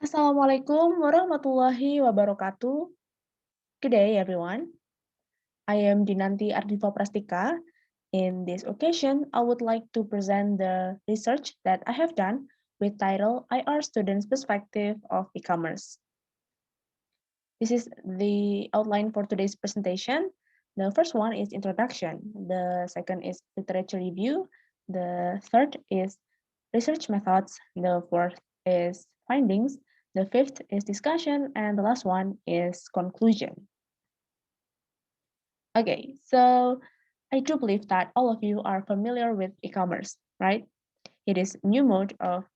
Assalamualaikum warahmatullahi wabarakatuh. Good day, everyone. I am Dinanti Ardiva Prastika. In this occasion, I would like to present the research that I have done with title IR Students' Perspective of E-Commerce. This is the outline for today's presentation. The first one is introduction. The second is literature review. The third is research methods. The fourth is findings. The fifth is discussion. And the last one is conclusion. Okay, so I do believe that all of you are familiar with e-commerce, right? It is a new mode of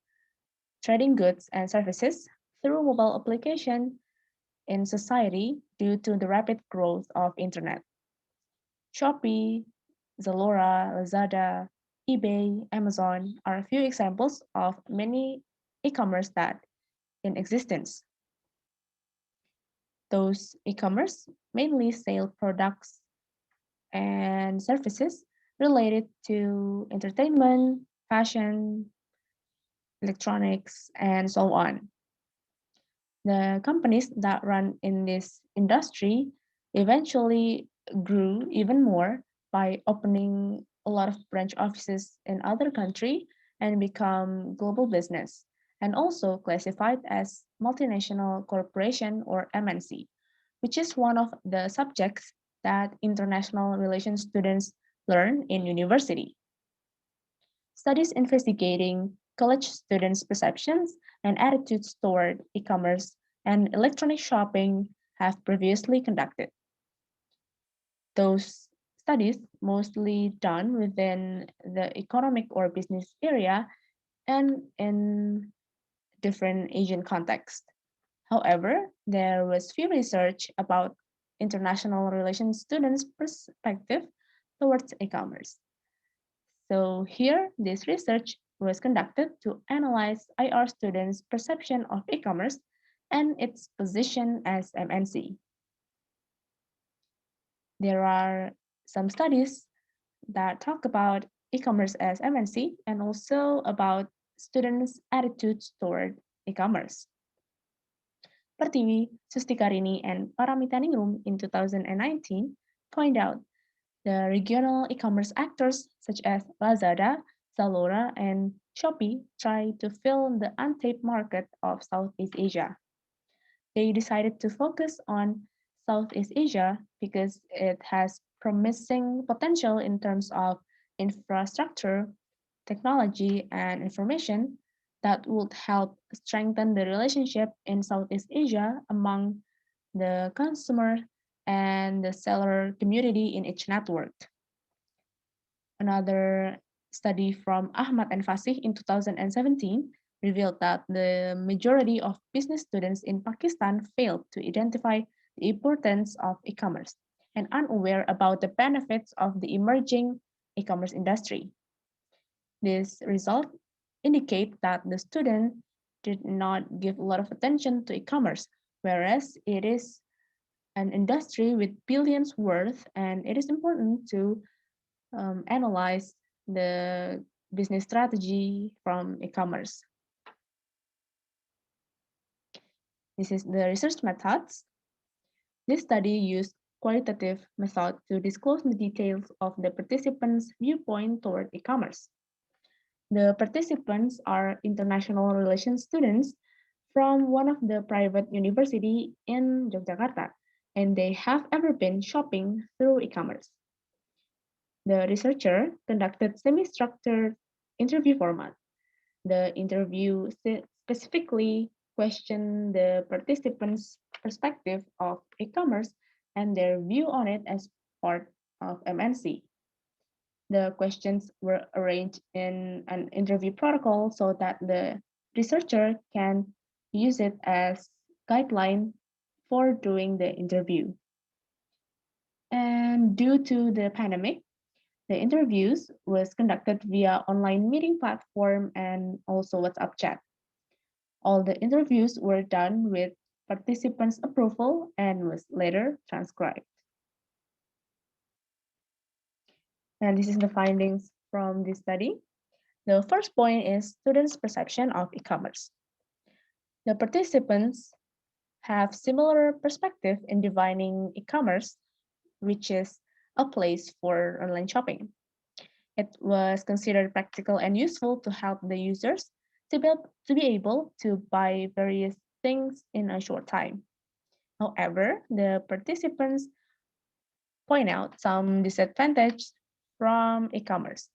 trading goods and services through mobile application in society due to the rapid growth of internet. Shopee, Zalora, Lazada, eBay, Amazon are a few examples of many e-commerce that in existence. Those e-commerce mainly sell products and services related to entertainment, fashion, electronics, and so on. The companies that run in this industry eventually grew even more by opening a lot of branch offices in other country and become global business and also classified as multinational corporation or MNC, which is one of the subjects that international relations students learn in university. Studies investigating college students' perceptions and attitudes toward e-commerce and electronic shopping have previously conducted. Those studies mostly done within the economic or business area and in different Asian context. However, there was few research about international relations students' perspective towards e-commerce. So here, this research was conducted to analyze IR students' perception of e-commerce and its position as MNC. There are some studies that talk about e-commerce as MNC and also about students' attitudes toward e-commerce. Pertiwi, Sustikarini, and Paramitaningrum in 2019 point out the regional e-commerce actors such as Lazada, Zalora, and Shopee try to fill the untapped market of Southeast Asia. They decided to focus on Southeast Asia because it has promising potential in terms of infrastructure, technology, and information that would help strengthen the relationship in Southeast Asia among the consumer and the seller community in each network. Another study from Ahmad and Fasih in 2017 revealed that the majority of business students in Pakistan failed to identify the importance of e-commerce and unaware about the benefits of the emerging e-commerce industry. This result indicate that the student did not give a lot of attention to e-commerce, whereas it is an industry with billions worth, and it is important to analyze the business strategy from e-commerce. This is the research methods. This study used qualitative method to disclose the details of the participants' viewpoint toward e-commerce. The participants are international relations students from one of the private university in Yogyakarta, and they have ever been shopping through e-commerce. The researcher conducted semi-structured interview format. The interview specifically questioned the participants' perspective of e-commerce and their view on it as part of MNC. The questions were arranged in an interview protocol so that the researcher can use it as guideline for doing the interview. And due to the pandemic, the interviews was conducted via online meeting platform and also WhatsApp chat. All the interviews were done with participants' approval and was later transcribed. And this is the findings from this study. The first point is students' perception of e-commerce. The participants have similar perspective in defining e-commerce, which is a place for online shopping. It was considered practical and useful to help the users to be able to buy various things in a short time. However, the participants point out some disadvantages from e-commerce,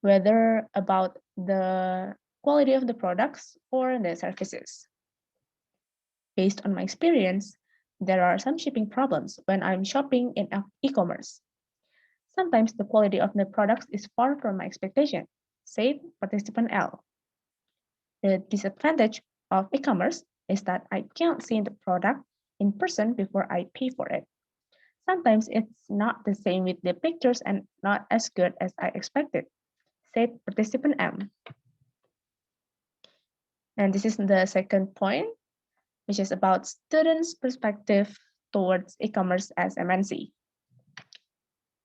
whether about the quality of the products or the services. Based on my experience, there are some shipping problems when I'm shopping in e-commerce. Sometimes the quality of the products is far from my expectation, said participant L. The disadvantage of e-commerce is that I can't see the product in person before I pay for it. Sometimes it's not the same with the pictures and not as good as I expected, said participant M. And this is the second point, which is about students' perspective towards e-commerce as MNC.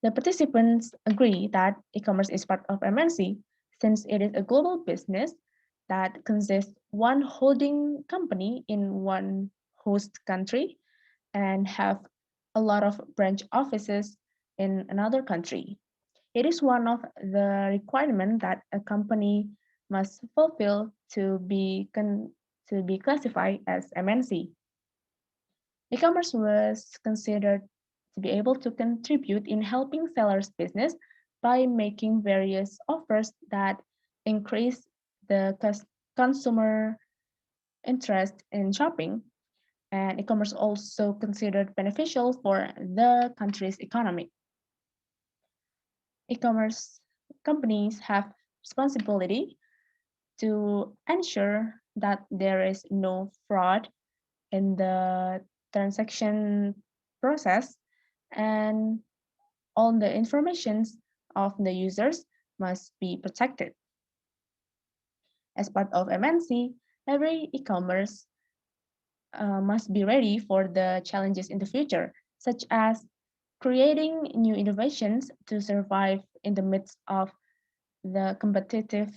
The participants agree that e-commerce is part of MNC since it is a global business that consists one holding company in one host country and have a lot of branch offices in another country. It is one of the requirements that a company must fulfill to be classified as MNC. E-commerce was considered to be able to contribute in helping sellers' business by making various offers that increase the consumer interest in shopping. And e-commerce also considered beneficial for the country's economy. E-commerce companies have responsibility to ensure that there is no fraud in the transaction process and all the informations of the users must be protected. As part of MNC, every e-commerce must be ready for the challenges in the future, such as creating new innovations to survive in the midst of the competitive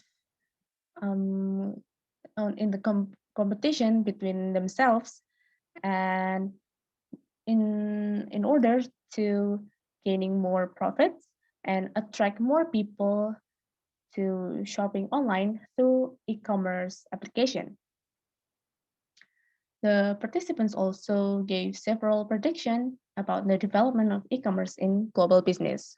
um, competition between themselves and in order to gaining more profits and attract more people to shopping online through e-commerce application. The participants also gave several predictions about the development of e-commerce in global business.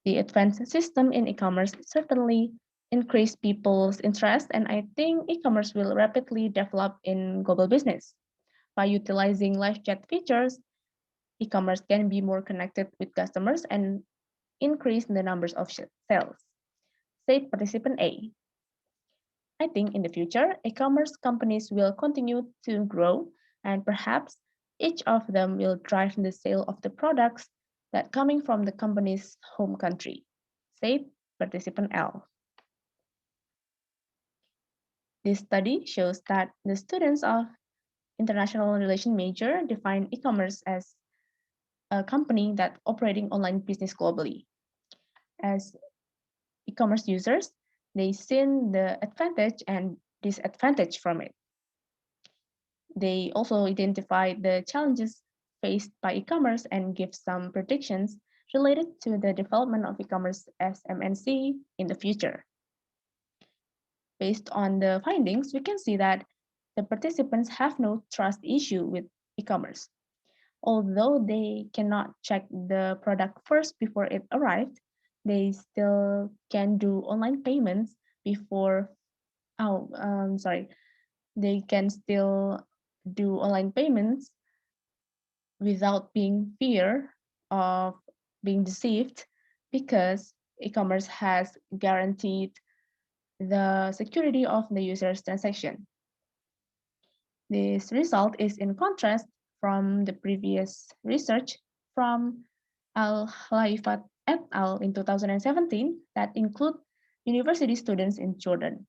The advanced system in e-commerce certainly increased people's interest, and I think e-commerce will rapidly develop in global business. By utilizing live chat features, e-commerce can be more connected with customers and increase the numbers of sales, said participant A. I think in the future, e-commerce companies will continue to grow and perhaps each of them will drive the sale of the products that coming from the company's home country, said participant L. This study shows that the students of international relation major define e-commerce as a company that operating online business globally. As e-commerce users, they see the advantage and disadvantage from it. They also identify the challenges faced by e-commerce and give some predictions related to the development of e-commerce as MNC in the future. Based on the findings, we can see that the participants have no trust issue with e-commerce. Although they cannot check the product first before it arrived, they still can do online payments before, sorry, they can still do online payments without being fear of being deceived because e-commerce has guaranteed the security of the user's transaction. This result is in contrast from the previous research from Al-Khalifat et al. In 2017 that include university students in Jordan.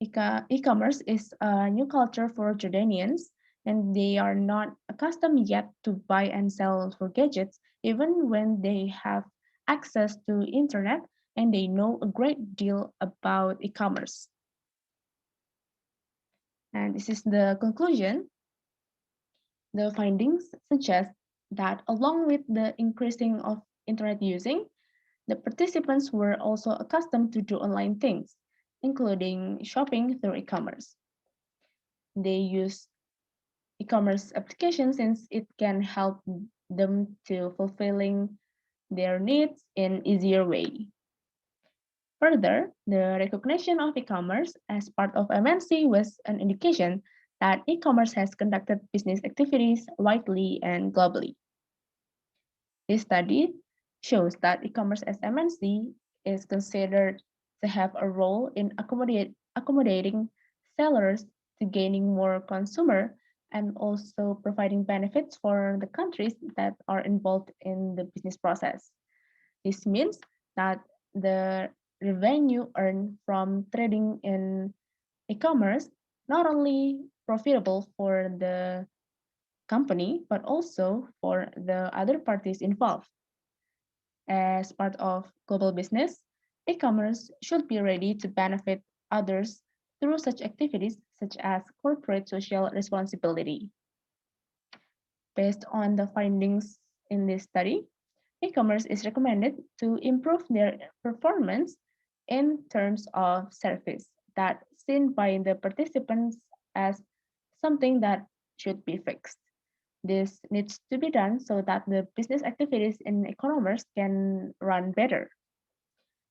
E-commerce is a new culture for Jordanians, and they are not accustomed yet to buy and sell for gadgets, even when they have access to internet and they know a great deal about e-commerce. And this is the conclusion. The findings suggest that along with the increasing of internet using, the participants were also accustomed to do online things, including shopping through e-commerce. They use e-commerce applications since it can help them to fulfilling their needs in easier way. Further, the recognition of e-commerce as part of MNC was an indication that e-commerce has conducted business activities widely and globally. This study shows that e-commerce as MNC is considered to have a role in accommodating sellers to gaining more consumer and also providing benefits for the countries that are involved in the business process. This means that the revenue earned from trading in e-commerce not only profitable for the company but also for the other parties involved. As part of global business, e-commerce should be ready to benefit others through such activities such as corporate social responsibility. Based on the findings in this study, e-commerce is recommended to improve their performance in terms of service that seen by the participants as something that should be fixed. This needs to be done so that the business activities in e-commerce can run better.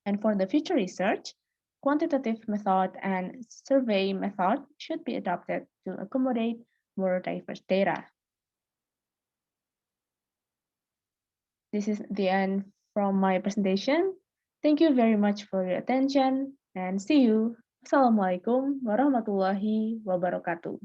And for the future research, quantitative method and survey method should be adopted to accommodate more diverse data. This is the end from my presentation. Thank you very much for your attention and see you. Assalamualaikum warahmatullahi wabarakatuh.